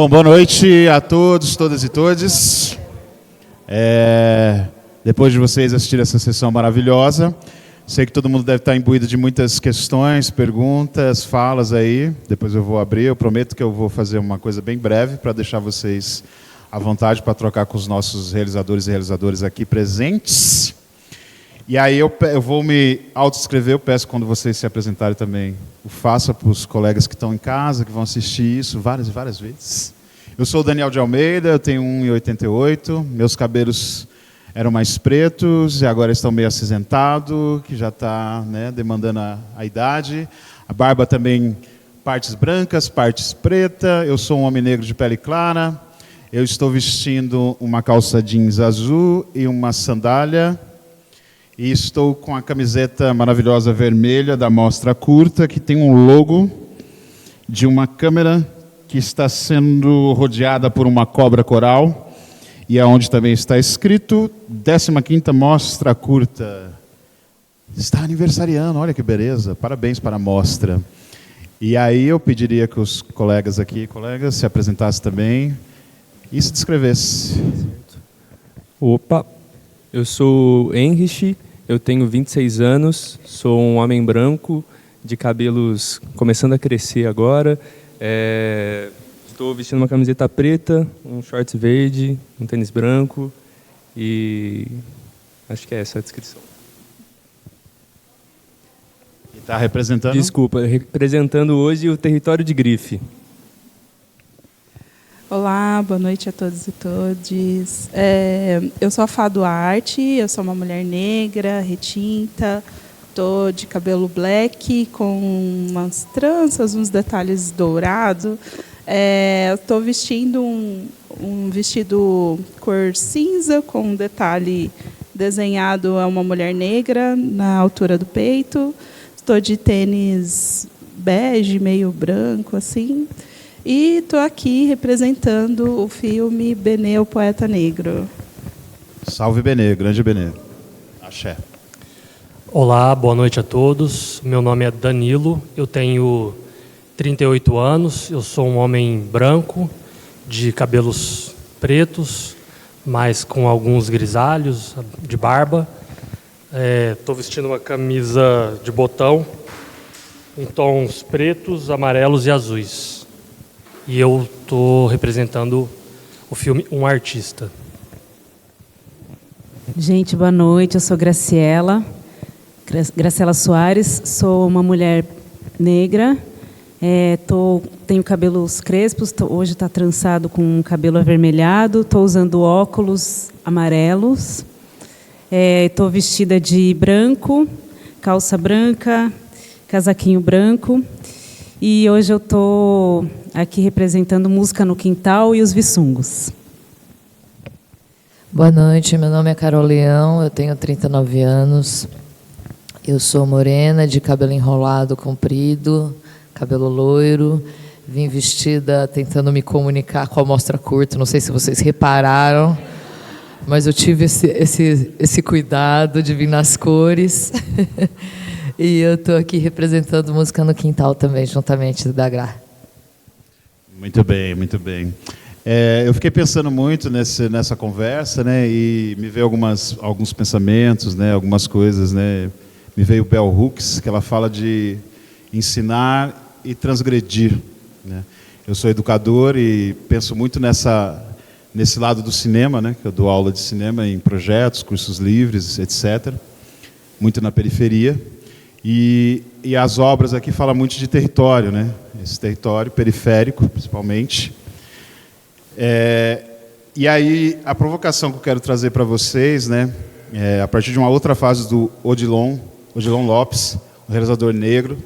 Bom, boa noite a todos, todas e todes. Depois de vocês assistirem essa sessão maravilhosa, sei que todo mundo deve estar imbuído de muitas questões, perguntas, falas aí. Depois eu vou abrir, eu prometo que eu vou fazer uma coisa bem breve para deixar vocês à vontade para trocar com os nossos realizadores e realizadoras aqui presentes. E aí eu vou me autodescrever, eu peço quando vocês se apresentarem também, o faça para os colegas que estão em casa, que vão assistir isso várias e várias vezes. Eu sou o Daniel de Almeida, eu tenho 1,88, meus cabelos eram mais pretos e agora estão meio acinzentados, que já está, né, demandando a idade. A barba também, partes brancas, partes preta. Eu sou um homem negro de pele clara. Eu estou vestindo uma calça jeans azul e uma sandália. E estou com a camiseta maravilhosa vermelha da Mostra Curta, que tem um logo de uma câmera que está sendo rodeada por uma cobra coral, e aonde também está escrito 15ª Mostra Curta. Está aniversariando, olha que beleza, parabéns para a mostra. E aí eu pediria que os colegas se apresentassem também e se descrevessem. Opa, eu sou Henrich, eu tenho 26 anos, sou um homem branco, de cabelos começando a crescer agora. Estou vestindo uma camiseta preta, um shorts verde, um tênis branco e acho que é essa a descrição. E está representando? Desculpa, representando hoje o território de Grife. Olá, boa noite a todos e todes. Eu sou a Fá Duarte, eu sou uma mulher negra, retinta, estou de cabelo black, com umas tranças, uns detalhes dourados. Estou vestindo um vestido cor cinza, com um detalhe desenhado a uma mulher negra na altura do peito. Estou de tênis bege, meio branco, assim. E estou aqui representando o filme Benê, o Poeta Negro. Salve Benê, grande Benê. Axé. Olá, boa noite a todos. Meu nome é Danilo, eu tenho 38 anos, eu sou um homem branco, de cabelos pretos, mas com alguns grisalhos, de barba. Estou vestindo uma camisa de botão em tons pretos, amarelos e azuis. E eu estou representando o filme Um Artista. Gente, boa noite. Eu sou Graciela Soares. Sou uma mulher negra. Tenho cabelos crespos. Hoje está trançado com cabelo avermelhado. Estou usando óculos amarelos. Estou vestida de branco, calça branca, casaquinho branco. E hoje eu estou aqui representando Música no Quintal e os Vissungos. Boa noite, meu nome é Carol Leão, eu tenho 39 anos. Eu sou morena, de cabelo enrolado, comprido, cabelo loiro. Vim vestida tentando me comunicar com a Mostra Curta, não sei se vocês repararam, mas eu tive esse cuidado de vir nas cores. E eu estou aqui representando Música no Quintal também, juntamente da Gra. Muito bem, muito bem. Eu fiquei pensando muito nessa conversa, né, e me veio alguns pensamentos, né, algumas coisas, né. Me veio Bell Hooks, que ela fala de ensinar e transgredir, né. Eu sou educador e penso muito nesse lado do cinema, né, que eu dou aula de cinema em projetos, cursos livres, etc. Muito na periferia. E as obras aqui falam muito de território, né? Esse território periférico, principalmente. E aí, a provocação que eu quero trazer para vocês, né, a partir de uma outra fase do Odilon Lopes, um realizador negro,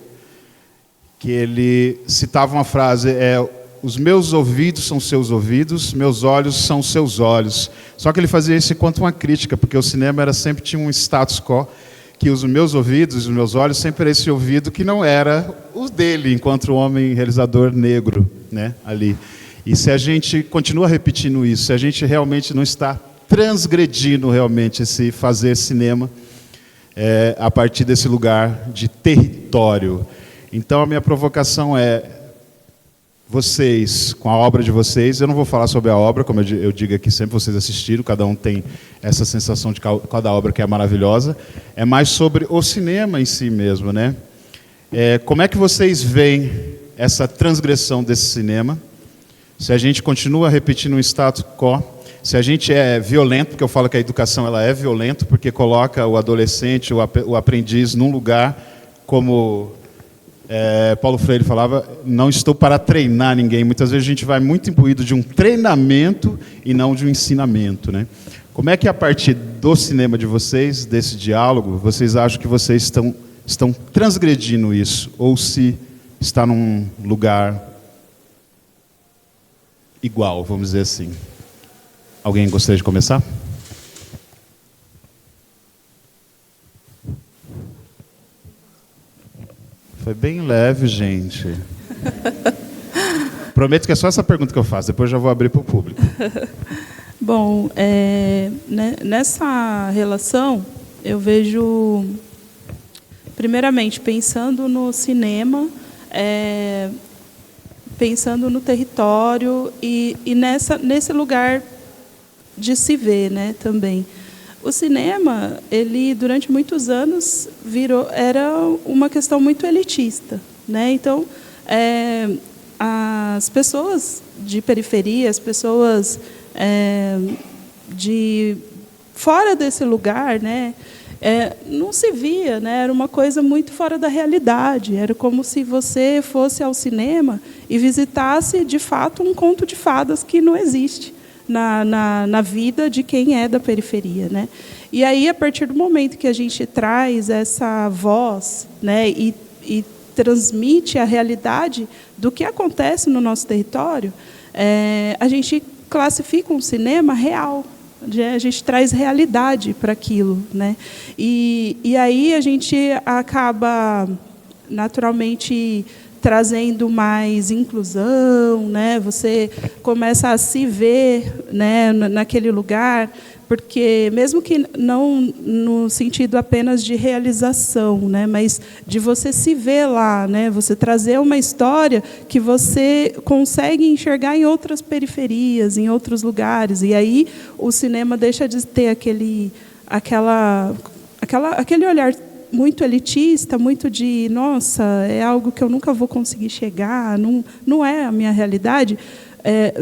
que ele citava uma frase, os meus ouvidos são seus ouvidos, meus olhos são seus olhos. Só que ele fazia isso enquanto uma crítica, porque o cinema sempre tinha um status quo, que os meus ouvidos, os meus olhos, sempre era esse ouvido que não era o dele, enquanto homem realizador negro, né, ali. E se a gente continua repetindo isso, se a gente realmente não está transgredindo realmente esse fazer cinema, a partir desse lugar de território. Então a minha provocação vocês, com a obra de vocês, eu não vou falar sobre a obra, como eu digo aqui sempre, vocês assistiram, cada um tem essa sensação de cada obra que é maravilhosa, é mais sobre o cinema em si mesmo, né? Como é que vocês veem essa transgressão desse cinema? Se a gente continua repetindo um status quo, se a gente é violento, porque eu falo que a educação ela é violenta, porque coloca o adolescente, o aprendiz num lugar como... Paulo Freire falava, não estou para treinar ninguém. Muitas vezes a gente vai muito imbuído de um treinamento e não de um ensinamento, né? Como é que a partir do cinema de vocês, desse diálogo, vocês acham que vocês estão transgredindo isso? Ou se está num lugar igual, vamos dizer assim? Alguém gostaria de começar? Foi bem leve, gente. Prometo que é só essa pergunta que eu faço, depois já vou abrir para o público. Bom, nessa relação, eu vejo, primeiramente, pensando no cinema, pensando no território e nesse lugar de se ver, né, também. O cinema, ele durante muitos anos era uma questão muito elitista, né? Então, as pessoas de periferia, as pessoas de fora desse lugar, né, não se via, né? Era uma coisa muito fora da realidade. Era como se você fosse ao cinema e visitasse, de fato, um conto de fadas que não existe na vida de quem é da periferia, né? E aí, a partir do momento que a gente traz essa voz, né, e transmite a realidade do que acontece no nosso território, a gente classifica um cinema real. A gente traz realidade para aquilo, né? E aí a gente acaba naturalmente trazendo mais inclusão, né? Você começa a se ver, né, naquele lugar, porque mesmo que não no sentido apenas de realização, né, mas de você se ver lá, né, você trazer uma história que você consegue enxergar em outras periferias, em outros lugares, e aí o cinema deixa de ter aquele olhar muito elitista, muito de, nossa, é algo que eu nunca vou conseguir chegar, não é a minha realidade,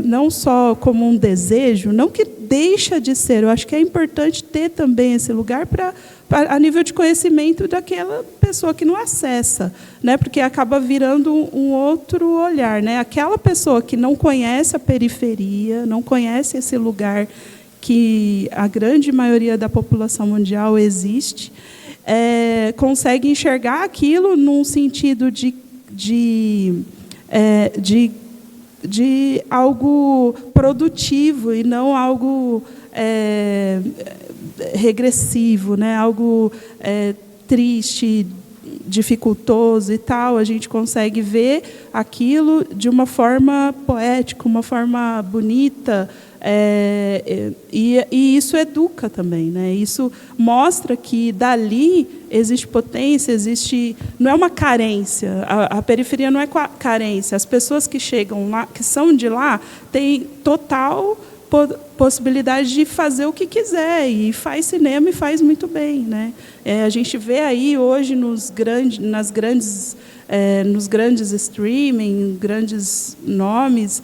não só como um desejo, não que deixa de ser, eu acho que é importante ter também esse lugar a nível de conhecimento daquela pessoa que não acessa, né? Porque acaba virando um outro olhar, né? Aquela pessoa que não conhece a periferia, não conhece esse lugar que a grande maioria da população mundial existe, consegue enxergar aquilo num sentido de algo produtivo e não algo regressivo, né? Algo triste, dificultoso e tal. A gente consegue ver aquilo de uma forma poética, uma forma bonita, e isso educa também, né? Isso mostra que dali existe potência, não é uma carência. A periferia não é carência. As pessoas que chegam lá, que são de lá, têm total possibilidade de fazer o que quiser, e faz cinema e faz muito bem, né? A gente vê aí hoje nos grandes streaming, grandes nomes,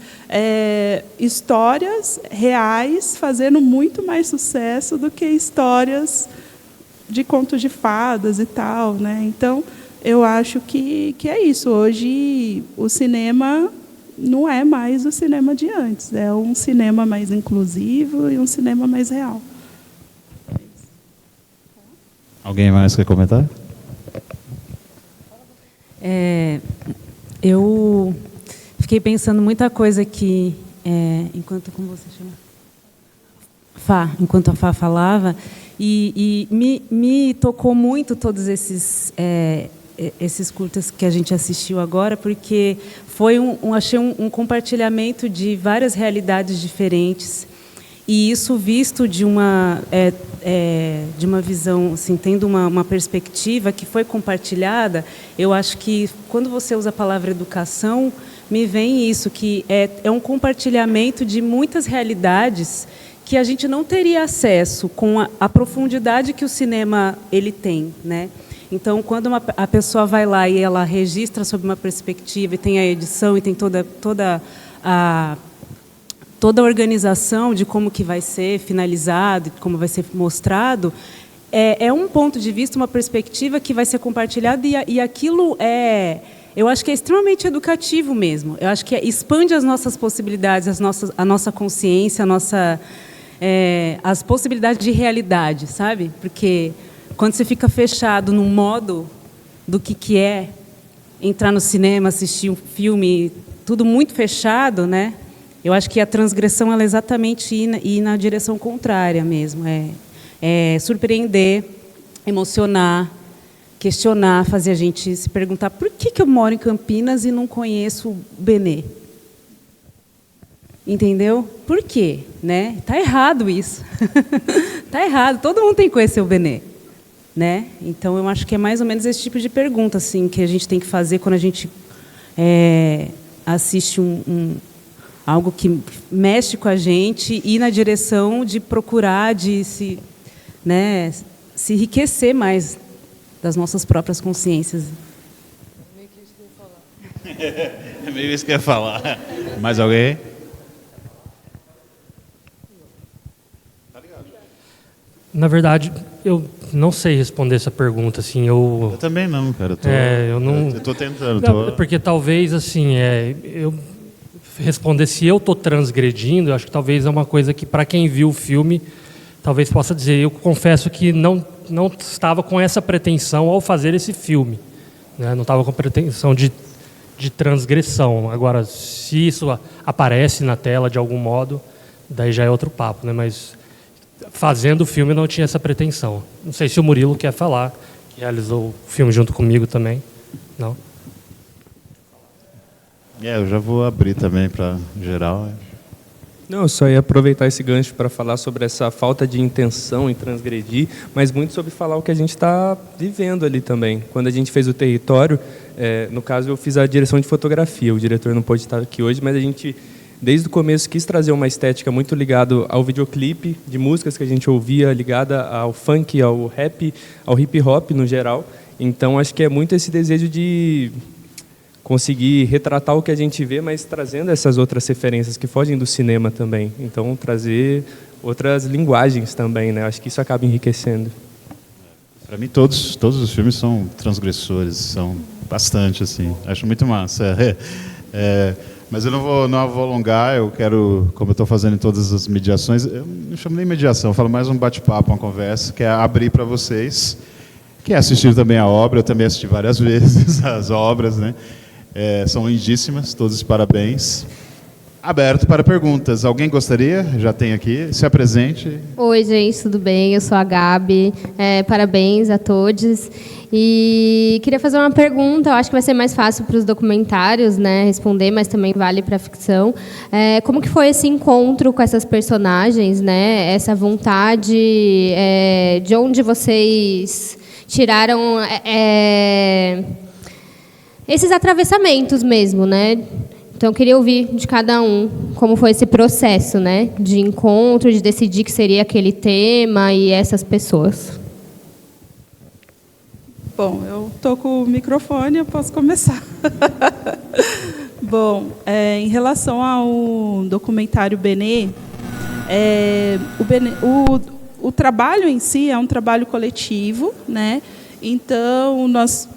histórias reais fazendo muito mais sucesso do que histórias de contos de fadas e tal, né? Então, eu acho que é isso. Hoje, o cinema não é mais o cinema de antes. É um cinema mais inclusivo e um cinema mais real. Alguém mais quer comentar? Eu fiquei pensando muita coisa aqui, enquanto, como você chama? Enquanto a Fá falava, e me tocou muito todos esses curtas que a gente assistiu agora, porque foi achei um compartilhamento de várias realidades diferentes, e isso visto de uma visão, assim, tendo uma perspectiva que foi compartilhada. Eu acho que quando você usa a palavra educação, me vem isso, que é um compartilhamento de muitas realidades que a gente não teria acesso com a profundidade que o cinema ele tem, né? Então, quando a pessoa vai lá e ela registra sob uma perspectiva, e tem a edição, e tem toda a organização de como que vai ser finalizado, como vai ser mostrado, é um ponto de vista, uma perspectiva que vai ser compartilhada, e aquilo eu acho que é extremamente educativo mesmo. Eu acho que expande as nossas possibilidades, a nossa consciência, as possibilidades de realidade, sabe? Porque quando você fica fechado num modo do que é entrar no cinema, assistir um filme, tudo muito fechado, né? Eu acho que a transgressão ela é exatamente ir na direção contrária mesmo. É surpreender, emocionar, questionar, fazer a gente se perguntar por que eu moro em Campinas e não conheço o Benê? Entendeu? Por quê? Né? Tá errado isso. Tá errado. Todo mundo tem que conhecer o Benê. Né? Então, eu acho que é mais ou menos esse tipo de pergunta assim, que a gente tem que fazer quando a gente assiste algo que mexe com a gente, ir na direção de procurar, de se enriquecer mais das nossas próprias consciências. É meio isso que eu ia falar. Mais alguém? Na verdade, eu não sei responder essa pergunta. Assim, eu também não, cara. Eu estou tentando. Não, porque talvez assim, eu responder se eu estou transgredindo, eu acho que talvez é uma coisa que, para quem viu o filme, talvez possa dizer. Eu confesso que não estava com essa pretensão ao fazer esse filme, né? Não estava com pretensão de transgressão. Agora, se isso aparece na tela de algum modo, daí já é outro papo, né? Mas fazendo o filme eu não tinha essa pretensão. Não sei se o Murilo quer falar, que realizou o filme junto comigo também. Não? Eu já vou abrir também para geral. Não, eu só ia aproveitar esse gancho para falar sobre essa falta de intenção em transgredir, mas muito sobre falar o que a gente está vivendo ali também. Quando a gente fez o Território, no caso eu fiz a direção de fotografia, o diretor não pôde estar aqui hoje, mas a gente, desde o começo, quis trazer uma estética muito ligada ao videoclipe, de músicas que a gente ouvia, ligada ao funk, ao rap, ao hip hop no geral. Então acho que é muito esse desejo de conseguir retratar o que a gente vê, mas trazendo essas outras referências que fogem do cinema também. Então, trazer outras linguagens também, né? Acho que isso acaba enriquecendo. Para mim, todos os filmes são transgressores, são bastante, assim. Acho muito massa. Mas eu não vou alongar, eu quero, como eu estou fazendo em todas as mediações, eu não chamo nem mediação, eu falo mais um bate-papo, uma conversa, que é abrir para vocês, que assistir também a obra, eu também assisti várias vezes as obras, né? São lindíssimas, todos os parabéns. Aberto para perguntas. Alguém gostaria? Já tem aqui. Se apresente. Oi, gente, tudo bem? Eu sou a Gabi. Parabéns a todos. E queria fazer uma pergunta. Eu acho que vai ser mais fácil para os documentários, né, responder, mas também vale para a ficção. Como que foi esse encontro com essas personagens, né? Essa vontade, de onde vocês tiraram esses atravessamentos mesmo, né? Então, eu queria ouvir de cada um como foi esse processo, né, de encontro, de decidir que seria aquele tema e essas pessoas. Bom, eu estou com o microfone, eu posso começar. Bom, em relação ao documentário Benê, o trabalho em si é um trabalho coletivo, né? Então, nós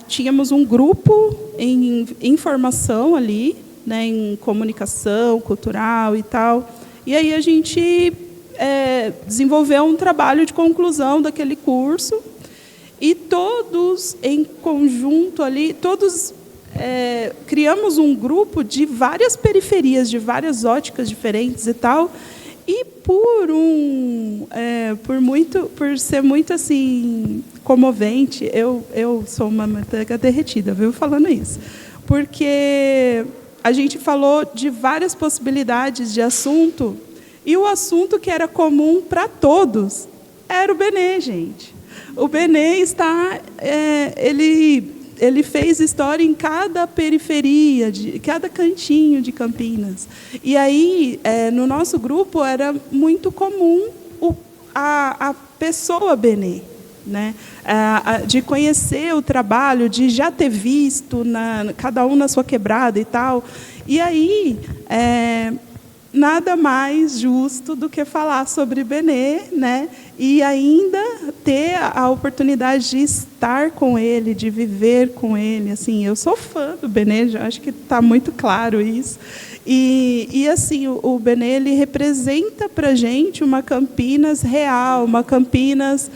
tínhamos um grupo em formação ali, né, em comunicação cultural e tal. E aí a gente desenvolveu um trabalho de conclusão daquele curso. E todos, em conjunto ali, criamos um grupo de várias periferias, de várias óticas diferentes e tal. E por ser muito assim comovente, eu sou uma manteiga derretida, viu, falando isso, porque a gente falou de várias possibilidades de assunto e o assunto que era comum para todos era o Benê, gente. O Benê está, ele ele fez história em cada periferia, de cada cantinho de Campinas. E aí, no nosso grupo, era muito comum a pessoa Benê, né? De conhecer o trabalho, de já ter visto, cada um na sua quebrada e tal. E aí, nada mais justo do que falar sobre Benê, né? E ainda ter a oportunidade de estar com ele, de viver com ele. Assim, eu sou fã do Benê, já acho que está muito claro isso. E assim, o Benê, ele representa para a gente uma Campinas real, uma Campinas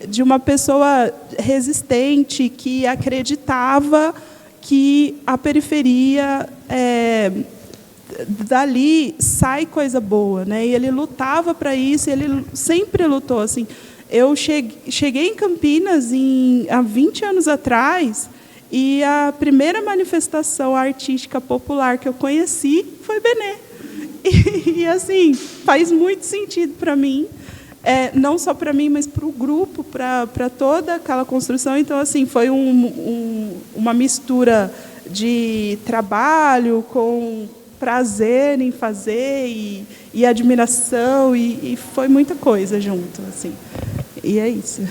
de uma pessoa resistente, que acreditava que a periferia dali sai coisa boa, né? E ele lutava para isso, ele sempre lutou assim. Eu cheguei em Campinas há 20 anos atrás, e a primeira manifestação artística popular que eu conheci foi Benê. E assim, faz muito sentido para mim, não só para mim, mas para o grupo, para toda aquela construção. Então, assim, foi uma mistura de trabalho com prazer em fazer e admiração, e foi muita coisa junto, assim. E é isso.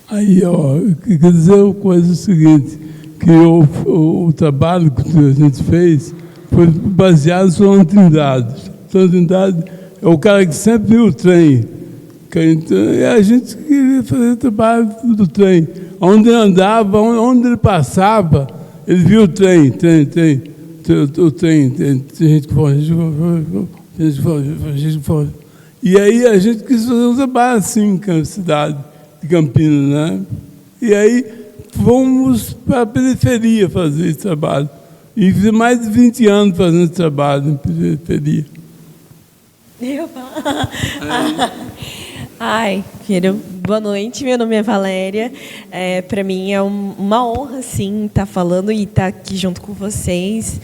Aí, ó, quer dizer uma coisa seguinte, que o trabalho que a gente fez foi baseado em São Trindade. São Trindade é o cara que sempre viu o trem. E a gente queria fazer o trabalho do trem. Onde ele andava, onde ele passava, ele viu o trem. O trem. Tem gente que foge, gente que foge. E aí a gente quis fazer um trabalho assim com a cidade de Campinas, né? E aí fomos para a periferia fazer esse trabalho. E fiz mais de 20 anos fazendo esse trabalho na periferia. Ai, filho, boa noite, meu nome é Valéria. Para mim é uma honra, sim, estar falando e estar aqui junto com vocês.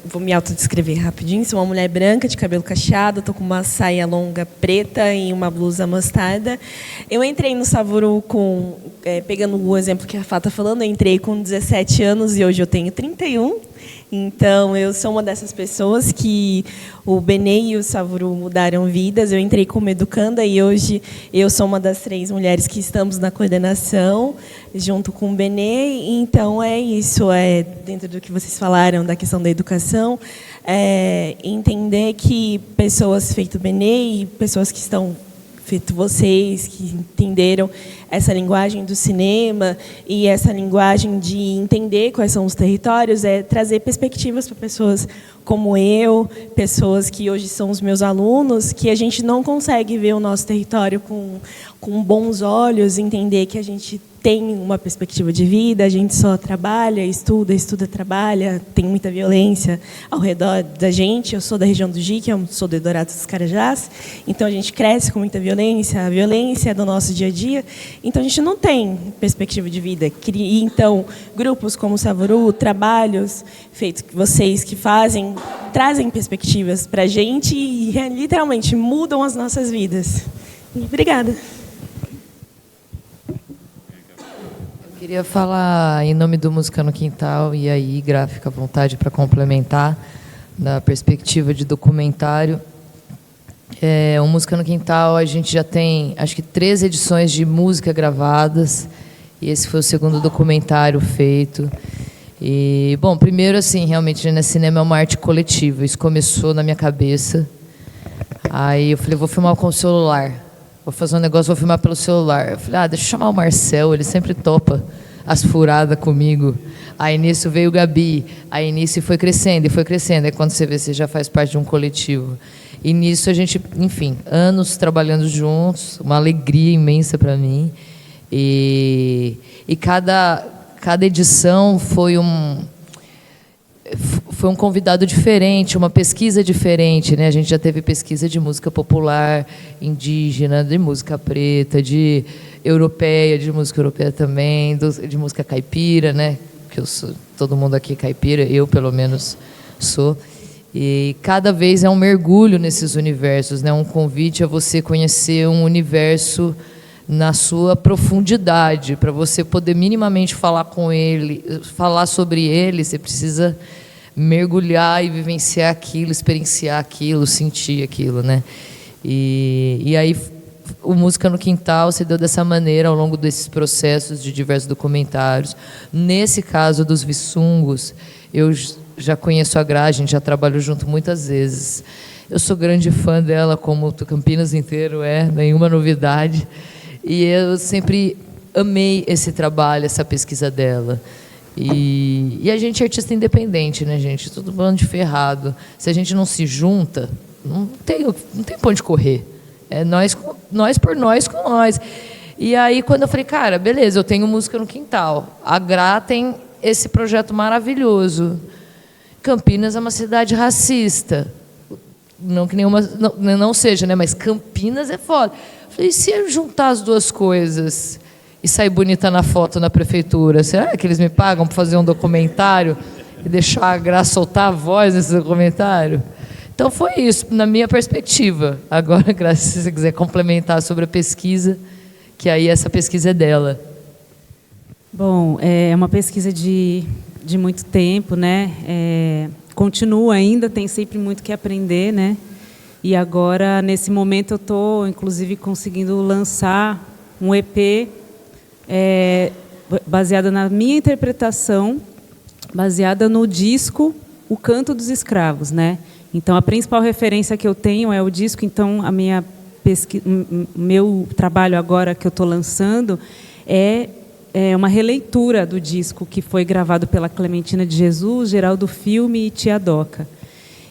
Vou me autodescrever rapidinho. Sou uma mulher branca, de cabelo cacheado, estou com uma saia longa preta e uma blusa mostarda. Eu entrei no Savuru pegando o exemplo que a Fá está falando, eu entrei com 17 anos e hoje eu tenho 31. Então, eu sou uma dessas pessoas que o Benê e o Savuru mudaram vidas. Eu entrei como educanda e hoje eu sou uma das 3 mulheres que estamos na coordenação, junto com o Benê. Então, é isso, dentro do que vocês falaram, da questão da educação, entender que pessoas feito Benê e pessoas que estão feito vocês, que entenderam essa linguagem do cinema e essa linguagem de entender quais são os territórios, trazer perspectivas para pessoas como eu, pessoas que hoje são os meus alunos, que a gente não consegue ver o nosso território com bons olhos, entender que a gente tem uma perspectiva de vida, a gente só trabalha, estuda, trabalha, tem muita violência ao redor da gente. Eu sou da região do Jique, eu sou do Eldorado dos Carajás, então a gente cresce com muita violência, a violência é do nosso dia a dia, então a gente não tem perspectiva de vida. E então, grupos como o Savuru, trabalhos feitos por vocês que fazem, trazem perspectivas para a gente e literalmente mudam as nossas vidas. Obrigada. Queria falar em nome do Música no Quintal, e aí, Gra, fica à vontade para complementar, da perspectiva de documentário. O Música no Quintal, a gente já tem, acho que 3 edições de música gravadas, e esse foi o 2º documentário feito. E, bom, primeiro, assim, realmente, né, cinema é uma arte coletiva, isso começou na minha cabeça. Aí eu falei, vou filmar com o celular. Vou fazer um negócio, vou filmar pelo celular. Eu falei, deixa eu chamar o Marcel, ele sempre topa as furadas comigo. Aí nisso veio o Gabi, aí nisso foi crescendo, Aí quando você vê, você já faz parte de um coletivo. E nisso a gente, enfim, anos trabalhando juntos, uma alegria imensa para mim. E cada edição foi um convidado diferente, uma pesquisa diferente, né? A gente já teve pesquisa de música popular, indígena, de música preta, de europeia, de música europeia também, de música caipira, né? Que todo mundo aqui é caipira, eu pelo menos sou. E cada vez é um mergulho nesses universos, né? Um convite a você conhecer um universo na sua profundidade. Para você poder minimamente falar com ele, falar sobre ele, você precisa mergulhar e vivenciar aquilo, experienciar aquilo, sentir aquilo, né? E aí o Música no Quintal se deu dessa maneira ao longo desses processos de diversos documentários. Nesse caso dos Vissungos, eu já conheço a Gra, a gente já trabalhou junto muitas vezes. Eu sou grande fã dela, como o Campinas inteiro é, nenhuma novidade. E eu sempre amei esse trabalho, essa pesquisa dela. E a gente é artista independente, né, gente? Todo bando de ferrado. Se a gente não se junta, não tem pra onde correr. É nós por nós com nós. E aí, quando eu falei, cara, beleza, eu tenho Música no Quintal. A Gra tem esse projeto maravilhoso. Campinas é uma cidade racista. Não que nenhuma não seja, né? Mas Campinas é foda. Eu falei, e se eu juntar as duas coisas e sair bonita na foto na prefeitura, será que eles me pagam para fazer um documentário e deixar a Gra soltar a voz nesse documentário? Então foi isso, na minha perspectiva. Agora, Gra, se você quiser complementar sobre a pesquisa, que aí essa pesquisa é dela. Bom, é uma pesquisa de muito tempo, né? Continua ainda, tem sempre muito que aprender, né? E agora, nesse momento, eu estou, inclusive, conseguindo lançar um EP baseado na minha interpretação, baseada no disco O Canto dos Escravos, né? Então, a principal referência que eu tenho é o disco. Então, meu trabalho agora que eu estou lançando é uma releitura do disco que foi gravado pela Clementina de Jesus, Geraldo Filme e Tia Doca.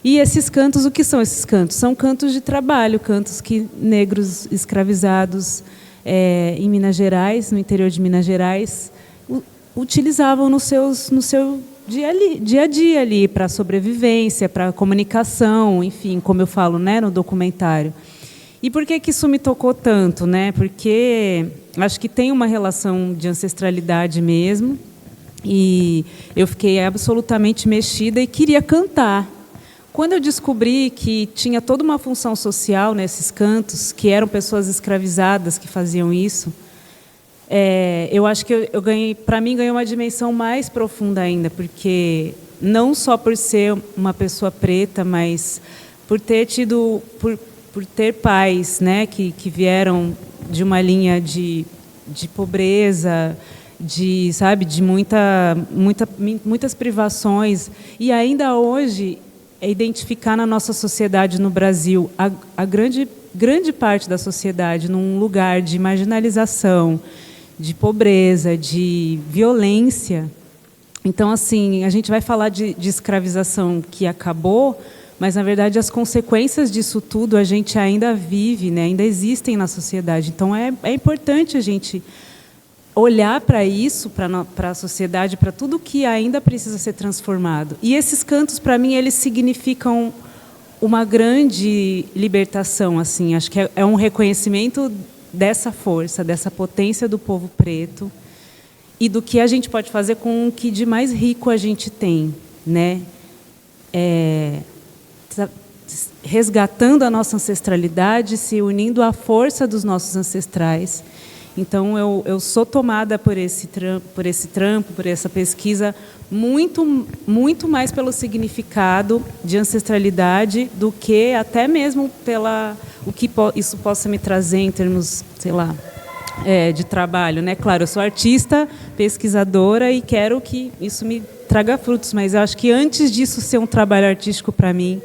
E esses cantos, o que são esses cantos? São cantos de trabalho, cantos que negros escravizados em Minas Gerais, no interior de Minas Gerais, utilizavam no seu dia a dia ali, para sobrevivência, para comunicação, enfim, como eu falo, né, no documentário. E por que isso me tocou tanto, né? Porque acho que tem uma relação de ancestralidade mesmo, e eu fiquei absolutamente mexida e queria cantar. Quando eu descobri que tinha toda uma função social nesses cantos, que eram pessoas escravizadas que faziam isso, eu acho que eu ganhei, para mim, ganhou uma dimensão mais profunda ainda, porque não só por ser uma pessoa preta, mas por ter ter pais, né, que vieram de uma linha de pobreza, de muitas privações, e ainda hoje identificar na nossa sociedade no Brasil a grande parte da sociedade num lugar de marginalização, de pobreza, de violência. Então, assim, a gente vai falar de escravização que acabou, mas, na verdade, as consequências disso tudo a gente ainda vive, né? Ainda existem na sociedade. Então, é importante a gente olhar para isso, para a sociedade, para tudo que ainda precisa ser transformado. E esses cantos, para mim, eles significam uma grande libertação. Assim, acho que é um reconhecimento dessa força, dessa potência do povo preto e do que a gente pode fazer com o que de mais rico a gente tem, né? Resgatando a nossa ancestralidade, se unindo à força dos nossos ancestrais. Então, eu sou tomada por esse trampo, por essa pesquisa, muito, muito mais pelo significado de ancestralidade do que até mesmo o que isso possa me trazer em termos, sei lá, de trabalho, né? Claro, eu sou artista, pesquisadora e quero que isso me traga frutos, mas eu acho que antes disso ser um trabalho artístico para mim,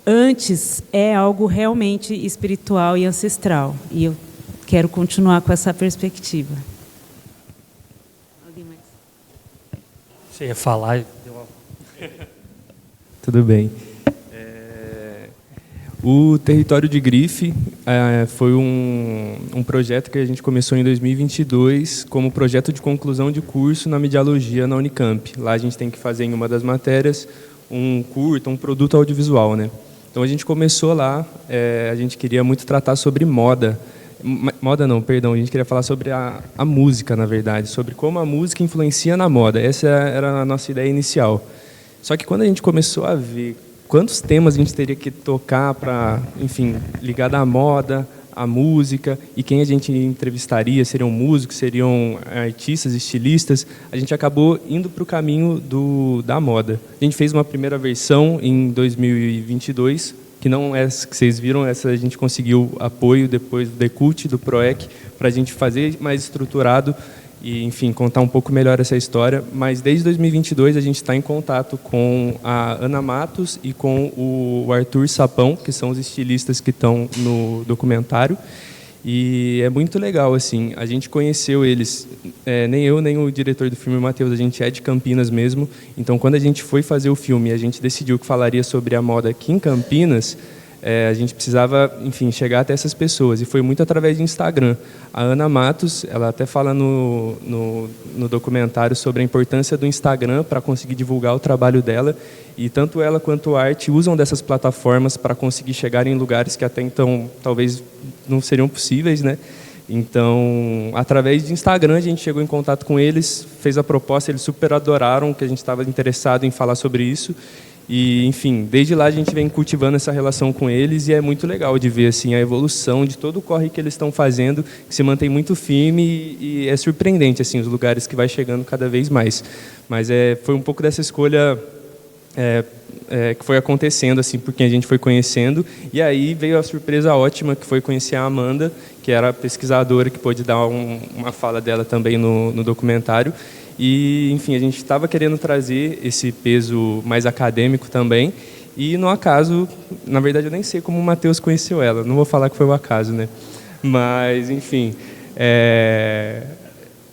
antes é algo realmente espiritual e ancestral. E eu quero continuar com essa perspectiva. Alguém mais? Você ia falar? Tudo bem. O Território de Grife foi um projeto que a gente começou em 2022 como projeto de conclusão de curso na Medialogia na Unicamp. Lá a gente tem que fazer em uma das matérias um curto, um produto audiovisual, né? Então a gente começou lá, a gente queria muito tratar sobre moda. Moda não, perdão, a gente queria falar sobre a música, na verdade, sobre como a música influencia na moda. Essa era a nossa ideia inicial. Só que quando a gente começou a ver quantos temas a gente teria que tocar para, enfim, ligar da moda, a música, e quem a gente entrevistaria, seriam músicos, seriam artistas, estilistas. A gente acabou indo para o caminho da moda. A gente fez uma primeira versão em 2022, que não é essa que vocês viram, essa a gente conseguiu apoio depois do Decult, do PROEC, para a gente fazer mais estruturado e, enfim, contar um pouco melhor essa história. Mas desde 2022 a gente está em contato com a Ana Matos e com o Arthur Sapão, que são os estilistas que estão no documentário. E é muito legal, assim, a gente conheceu eles, nem eu, nem o diretor do filme, o Matheus, a gente é de Campinas mesmo. Então, quando a gente foi fazer o filme e a gente decidiu que falaria sobre a moda aqui em Campinas, a gente precisava, enfim, chegar até essas pessoas, e foi muito através de Instagram. A Ana Matos, ela até fala no documentário sobre a importância do Instagram para conseguir divulgar o trabalho dela, e tanto ela quanto a Arte usam dessas plataformas para conseguir chegar em lugares que até então talvez não seriam possíveis, né? Então, através de Instagram, a gente chegou em contato com eles, fez a proposta, eles super adoraram que a gente estava interessado em falar sobre isso. E, enfim, desde lá a gente vem cultivando essa relação com eles, e é muito legal de ver assim a evolução de todo o corre que eles estão fazendo, que se mantém muito firme, e é surpreendente assim os lugares que vai chegando cada vez mais. Mas foi um pouco dessa escolha que foi acontecendo assim, por quem a gente foi conhecendo, e aí veio a surpresa ótima que foi conhecer a Amanda, que era a pesquisadora, que pôde dar uma fala dela também no documentário. E, enfim, a gente estava querendo trazer esse peso mais acadêmico também, e no acaso, na verdade eu nem sei como o Matheus conheceu ela, não vou falar que foi o acaso, né? Mas, enfim,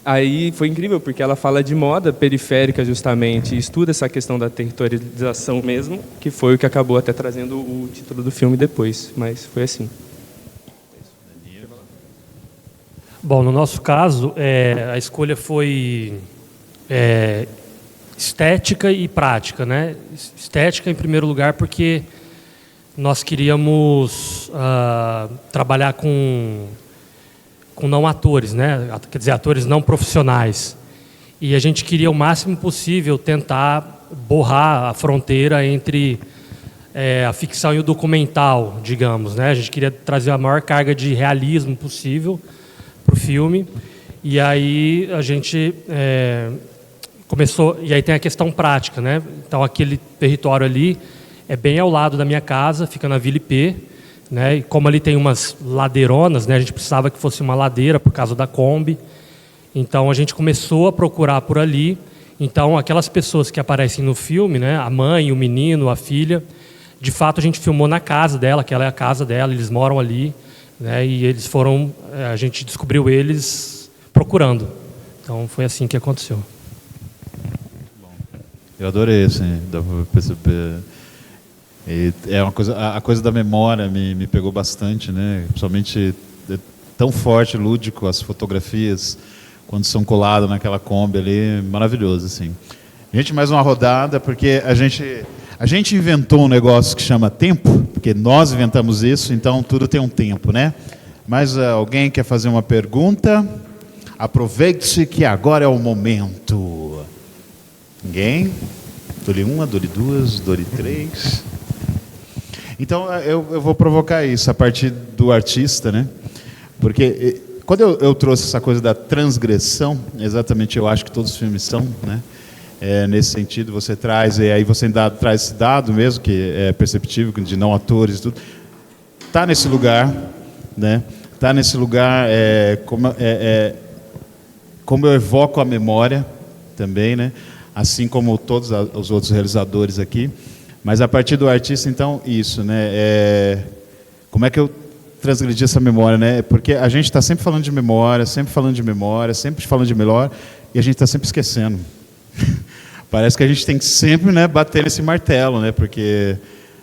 aí foi incrível, porque ela fala de moda periférica justamente, e estuda essa questão da territorialização mesmo, que foi o que acabou até trazendo o título do filme depois, mas foi assim. Bom, no nosso caso, a escolha foi estética e prática, né? Estética em primeiro lugar porque nós queríamos trabalhar com não atores, né? Quer dizer, atores não profissionais, e a gente queria o máximo possível tentar borrar a fronteira entre a ficção e o documental, digamos, né? A gente queria trazer a maior carga de realismo possível para o filme, e aí a gente começou, e aí tem a questão prática, né? Então aquele território ali é bem ao lado da minha casa, fica na Vila IP, né? E como ali tem umas ladeironas, né? A gente precisava que fosse uma ladeira por causa da Kombi, então a gente começou a procurar por ali. Então aquelas pessoas que aparecem no filme, né? A mãe, o menino, a filha, de fato a gente filmou na casa dela, que ela é a casa dela, eles moram ali, né? E eles foram, a gente descobriu eles procurando. Então foi assim que aconteceu. Eu adorei, assim, dá para perceber. E uma coisa, a coisa da memória me pegou bastante, né? Principalmente tão forte, lúdico, as fotografias quando são coladas naquela Kombi ali, maravilhoso, assim. Gente, mais uma rodada, porque a gente inventou um negócio que chama tempo, porque nós inventamos isso, então tudo tem um tempo, né? Mas alguém quer fazer uma pergunta? Aproveite que agora é o momento. Ninguém? Dole uma, dole duas, dole três. Então eu vou provocar isso a partir do artista, né? Porque quando eu trouxe essa coisa da transgressão, exatamente eu acho que todos os filmes são, né? Nesse sentido você traz, e aí você traz esse dado mesmo, que é perceptível, de não atores e tudo. Está nesse lugar, né? Está nesse lugar, como eu evoco a memória também, né? Assim como todos os outros realizadores aqui, mas a partir do artista, então, isso, né? Como é que eu transgredi essa memória, né? Porque a gente está sempre falando de memória, sempre falando de memória, sempre falando de melhor, e a gente está sempre esquecendo. Parece que a gente tem que sempre, né, bater nesse martelo, né? Porque,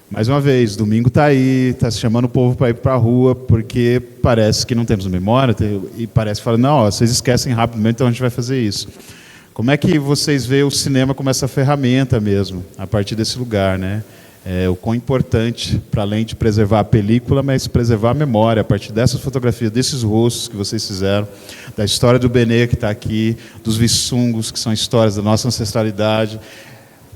mais uma vez, domingo está aí, está chamando o povo para ir para a rua, porque parece que não temos memória, e parece que fala, não, vocês esquecem rapidamente, então a gente vai fazer isso. Como é que vocês veem o cinema como essa ferramenta mesmo, a partir desse lugar, né? O quão importante, para além de preservar a película, mas preservar a memória, a partir dessas fotografias, desses rostos que vocês fizeram, da história do Benê que está aqui, dos Vissungos, que são histórias da nossa ancestralidade,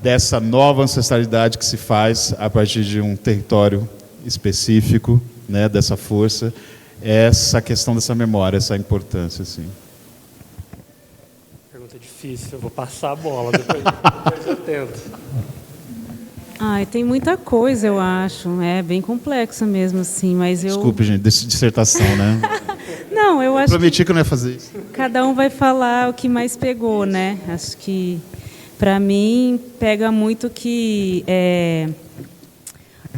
dessa nova ancestralidade que se faz a partir de um território específico, né, dessa força, essa questão dessa memória, essa importância, assim. Pergunta difícil, eu vou passar a bola, depois eu tento. Tem muita coisa, eu acho. É bem complexo mesmo, assim, mas eu... Desculpe, gente, dissertação, né? Não, eu acho Prometi que eu não ia fazer isso. cada um vai falar o que mais pegou, né? Acho que, para mim, pega muito que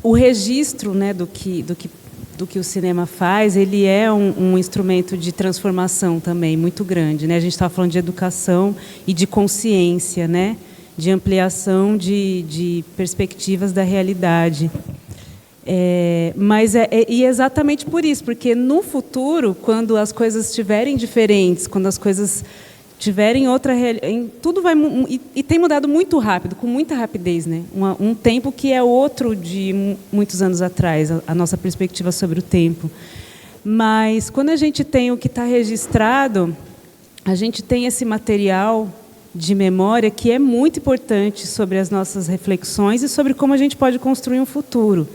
o registro, né, do que o cinema faz, ele é um instrumento de transformação também muito grande, né? A gente estava falando de educação e de consciência, né? De ampliação de perspectivas da realidade. Mas é exatamente por isso, porque no futuro, quando as coisas estiverem diferentes, quando as coisas tiverem outra realidade, tudo vai e tem mudado muito rápido, com muita rapidez, né? Um tempo que é outro de muitos anos atrás, a nossa perspectiva sobre o tempo. Mas quando a gente tem o que está registrado, a gente tem esse material de memória que é muito importante sobre as nossas reflexões e sobre como a gente pode construir um futuro.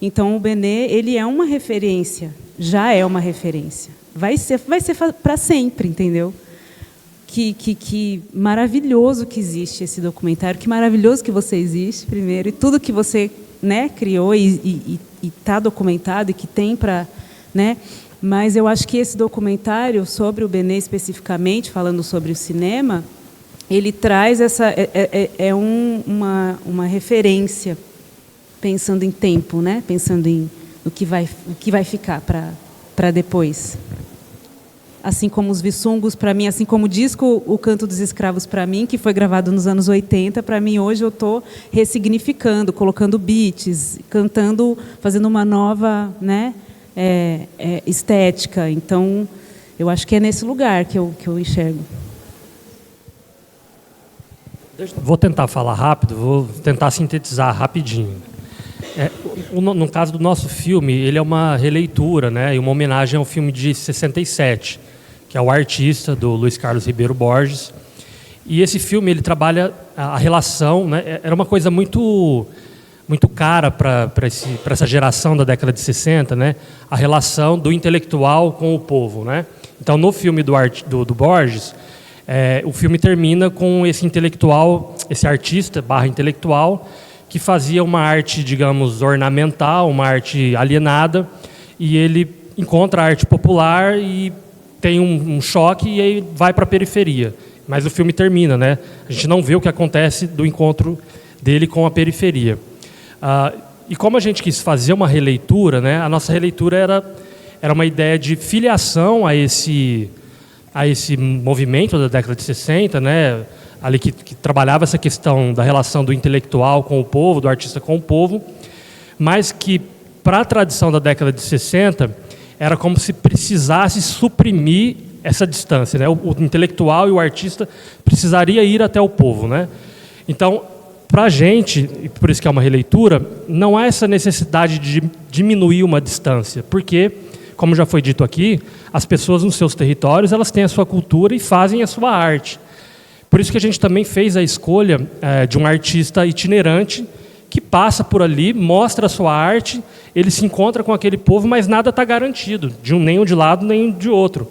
Então, o Bené, ele é uma referência, já é uma referência. Vai ser para sempre, entendeu? Que maravilhoso que existe esse documentário, que maravilhoso que você existe, primeiro, e tudo que você, né, criou e está documentado e que tem para... Né? Mas eu acho que esse documentário, sobre o Bené especificamente, falando sobre o cinema, ele traz uma referência, pensando em tempo, né? Pensando em o que vai ficar para depois. Assim como os Vissungos, para mim, assim como o disco O Canto dos Escravos, para mim, que foi gravado nos anos 80, para mim, hoje, eu estou ressignificando, colocando beats, cantando, fazendo uma nova, né, estética. Então, eu acho que é nesse lugar que eu enxergo. Vou tentar falar rápido, vou tentar sintetizar rapidinho. No caso do nosso filme, ele é uma releitura, né, e uma homenagem ao filme de 67, que é O Artista, do Luiz Carlos Ribeiro Borges. E esse filme, ele trabalha a relação, né, era uma coisa muito cara para essa geração da década de 60, né, a relação do intelectual com o povo, né? Então, no filme do Borges, o filme termina com esse intelectual, esse artista / intelectual, que fazia uma arte, digamos, ornamental, uma arte alienada, e ele encontra a arte popular e tem um choque e aí vai para a periferia. Mas o filme termina, né? A gente não vê o que acontece do encontro dele com a periferia. E como a gente quis fazer uma releitura, né? A nossa releitura era uma ideia de filiação a esse movimento da década de 60, né? Ali que trabalhava essa questão da relação do intelectual com o povo, do artista com o povo, mas que, para a tradição da década de 60, era como se precisasse suprimir essa distância, né? O intelectual e o artista precisaria ir até o povo, né? Então, para a gente, e por isso que é uma releitura, não há essa necessidade de diminuir uma distância, porque, como já foi dito aqui, as pessoas nos seus territórios, elas têm a sua cultura e fazem a sua arte. Por isso que a gente também fez a escolha de um artista itinerante que passa por ali, mostra a sua arte, ele se encontra com aquele povo, mas nada está garantido, nem um de lado, nem um de outro.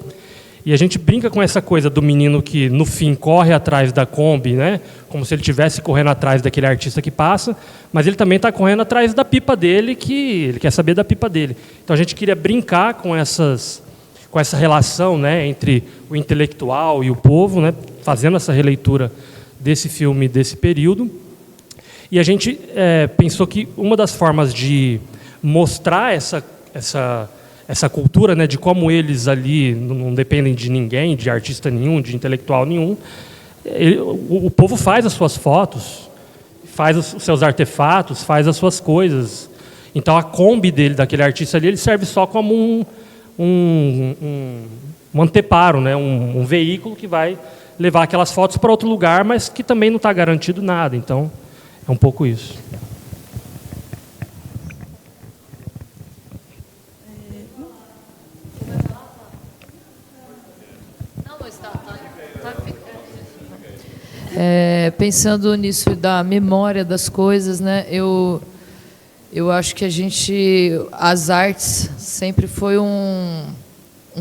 E a gente brinca com essa coisa do menino que, no fim, corre atrás da Kombi, né? Como se ele estivesse correndo atrás daquele artista que passa, mas ele também está correndo atrás da pipa dele, que ele quer saber da pipa dele. Então a gente queria brincar com essa relação, né, entre o intelectual e o povo, né, fazendo essa releitura desse filme, desse período. E a gente pensou que uma das formas de mostrar essa cultura, né, de como eles ali não dependem de ninguém, de artista nenhum, de intelectual nenhum, o povo faz as suas fotos, faz os seus artefatos, faz as suas coisas. Então a Kombi daquele artista ali, ele serve só como um anteparo, né? Um veículo que vai levar aquelas fotos para outro lugar, mas que também não está garantido nada. Então, é um pouco isso. pensando nisso da memória das coisas, né? Eu acho que as artes sempre foi um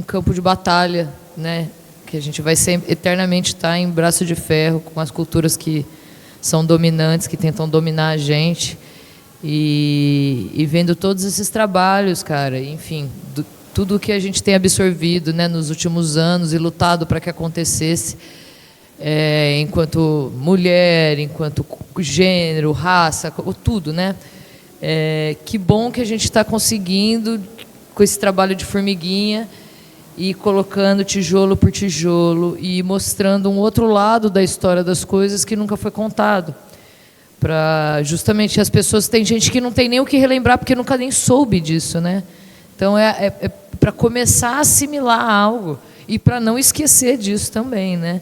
campo de batalha, né? Que a gente vai sempre, eternamente estar em braço de ferro com as culturas que são dominantes, que tentam dominar a gente. E vendo todos esses trabalhos, cara, enfim, tudo que a gente tem absorvido, né, nos últimos anos e lutado para que acontecesse, enquanto mulher, enquanto gênero, raça, tudo, né? Que bom que a gente está conseguindo, com esse trabalho de formiguinha, e colocando tijolo por tijolo e mostrando um outro lado da história das coisas que nunca foi contado. Para justamente as pessoas, tem gente que não tem nem o que relembrar porque nunca nem soube disso, né? Então é para começar a assimilar algo e para não esquecer disso também, né?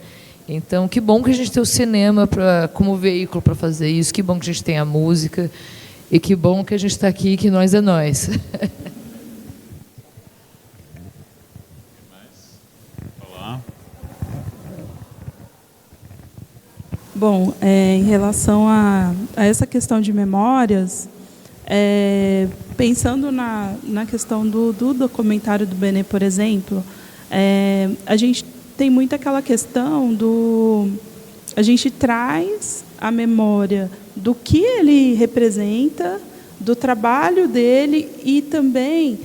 Então que bom que a gente tem o cinema como veículo para fazer isso, que bom que a gente tem a música e que bom que a gente está aqui, que nós é nós. Bom, em relação a essa questão de memórias, pensando na questão do documentário do Benê, por exemplo, a gente tem muito aquela questão a gente traz a memória do que ele representa, do trabalho dele e também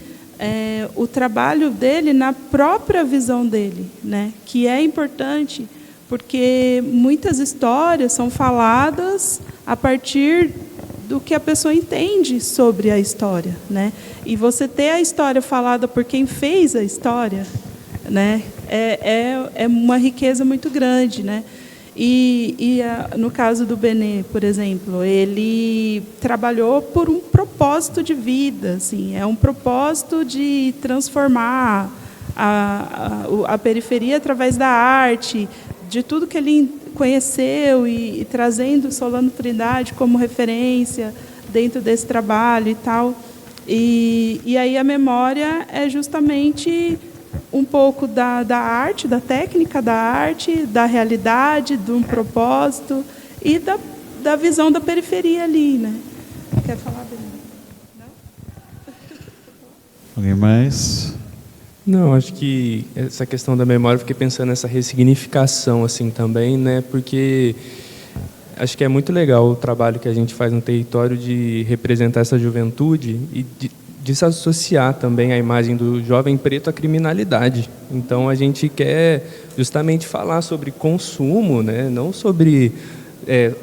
o trabalho dele na própria visão dele, né? Que é importante, porque muitas histórias são faladas a partir do que a pessoa entende sobre a história, né? E você ter a história falada por quem fez a história, né? É uma riqueza muito grande, né? No caso do Benê, por exemplo, ele trabalhou por um propósito de vida, assim, é um propósito de transformar a periferia através da arte, de tudo que ele conheceu e trazendo Solano Trindade como referência dentro desse trabalho e tal. E aí a memória é justamente um pouco da arte, da técnica da arte, da realidade, de um propósito e da visão da periferia ali, né? Quer falar, Benê? Não? Alguém mais? Não, acho que essa questão da memória, eu fiquei pensando nessa ressignificação assim também, né? Porque acho que é muito legal o trabalho que a gente faz no território de representar essa juventude e de se associar também a imagem do jovem preto à criminalidade. Então a gente quer justamente falar sobre consumo, né? Não sobre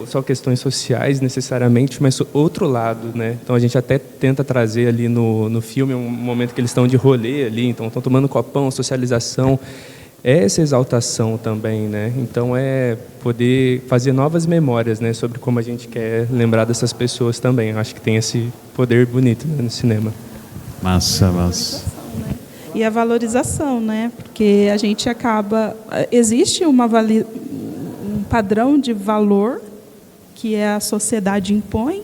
só questões sociais necessariamente, mas outro lado, né? Então a gente até tenta trazer ali no filme um momento que eles estão de rolê ali, então estão tomando copão, socialização, essa exaltação também, né? Então é poder fazer novas memórias, né, sobre como a gente quer lembrar dessas pessoas também. Eu acho que tem esse poder bonito, né, no cinema. Massa, massa. E a valorização, né? Porque a gente existe um padrão de valor que a sociedade impõe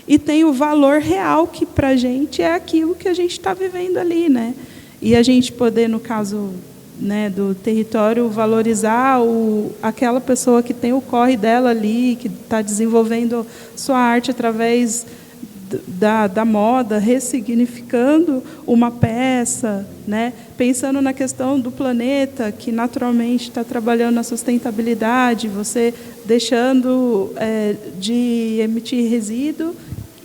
e tem o valor real que para a gente é aquilo que a gente está vivendo ali, né? E a gente poder, no caso, né, do território, valorizar aquela pessoa que tem o corre dela ali, que está desenvolvendo sua arte através da moda, ressignificando uma peça, né? Pensando na questão do planeta, que naturalmente está trabalhando na sustentabilidade, você deixando de emitir resíduo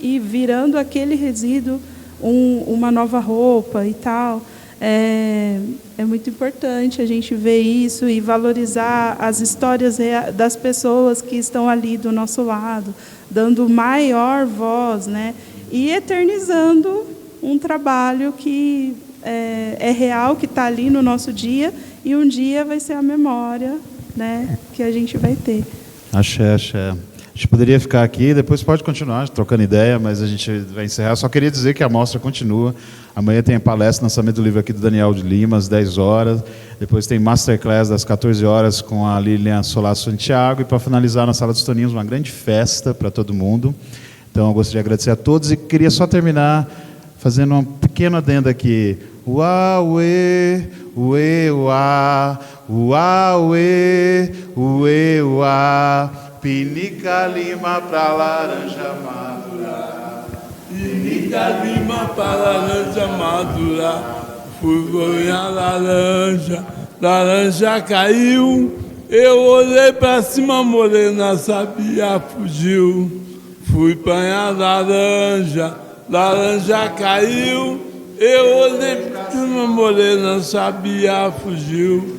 e virando aquele resíduo uma nova roupa e tal. É muito importante a gente ver isso e valorizar as histórias das pessoas que estão ali do nosso lado, dando maior voz, né? E eternizando um trabalho que é real, que está ali no nosso dia, e um dia vai ser a memória, né, que a gente vai ter. Axé, axé. A gente poderia ficar aqui, depois pode continuar trocando ideia, mas a gente vai encerrar. Eu só queria dizer que a mostra continua. Amanhã tem a palestra, lançamento do livro aqui do Daniel de Lima, às 10 horas. Depois tem masterclass das 14 horas com a Lilian Solar Santiago. E para finalizar, na Sala dos Toninhos, uma grande festa para todo mundo. Então, eu gostaria de agradecer a todos e queria só terminar fazendo um pequeno adendo aqui. Uauê, uê, uá, uauê, uê, uá. Pinica lima pra laranja madurar. Pinica lima pra laranja madurar. Fui banhar laranja, laranja caiu. Eu olhei pra cima, morena sabia, fugiu. Fui banhar laranja, laranja caiu. Eu olhei pra cima, morena sabia, fugiu.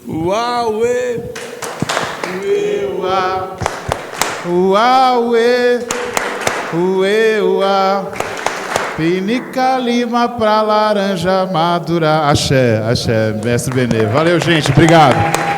Uauê, uê, uá. Uauê, uê, uá. Pinica lima pra laranja madurar. Axé, axé, mestre Benê. Valeu, gente. Obrigado.